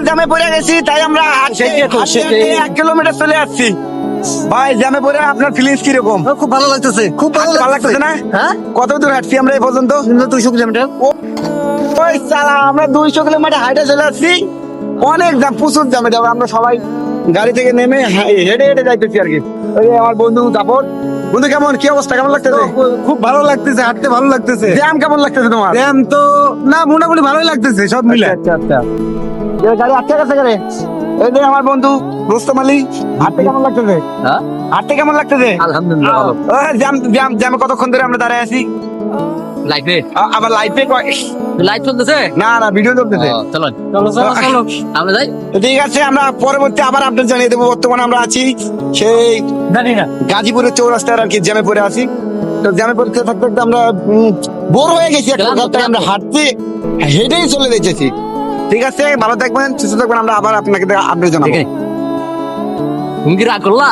জ্যামে পড়ে গেছি, তাই আমরা হাঁটতে 1 কিলোমিটার চলে আসছি। ভাই জ্যামে পড়ে আপনার ফিলিংস কিরকম? খুব ভালো লাগতেছে, খুব ভালো ভালো লাগতেছে না? হ্যাঁ, কত দূর হাঁটছি আমরা এই পর্যন্ত? 200 কিলোমিটার। ওই সালা, আমরা 200 কিলোমিটার হাইটে চলে আসছি। অনেক জ্যাম, প্রচুর জ্যাম। এটা আমরা সবাই গাড়ি থেকে নেমে হেঁটে হেঁটে যাইতেছি আর কি। ওই যে আমার বন্ধু জাফর। বন্ধু কেমন, কি অবস্থা, কেমন লাগতেছে? খুব ভালো লাগতেছে, হাঁটতে ভালো লাগতেছে। জ্যাম কেমন লাগতেছে তোমার? জ্যাম তো না, মোটামুটি ভালোই লাগতেছে সব মিলে। আচ্ছা আচ্ছা, গাড়ি আটকে গেছে গাড়ি। এই যে আমার বন্ধু রুস্তম আলী, হাঁটতে কেমন লাগতেছে? হ্যাঁ, হাঁটতে কেমন লাগতেছে? আলহামদুলিল্লাহ ভালো। জ্যাম জ্যাম জ্যামে কতক্ষণ ধরে আমরা দাঁড়ায় আছি? লাইফে আবার লাইফে লাইট চলতেছে। না না, ভিডিও চলতেছে। চলো চলো চলো চলো, আমরা যাই। তো ঠিক আছে, আমরা পরবর্তী আবার আপডেট জানিয়ে দেবো। বর্তমানে আমরা আছি সেই জানি না, গাজীপুরের চৌরাস্তায় আর কি, জ্যামে পড়ে আছি। তো জ্যামে পড়তে থাকতে থাকতে আমরা বোর হয়ে গেছি এক প্রকার, তাই আমরা হাঁটতে হেঁটেই চলে যেতেছি। ঠিক আছে, ভালো থাকবেন, সুস্থ থাকবেন। আমরা আবার আপনাকে আপডেট জানাবো। তুমি কি রাগ করলা?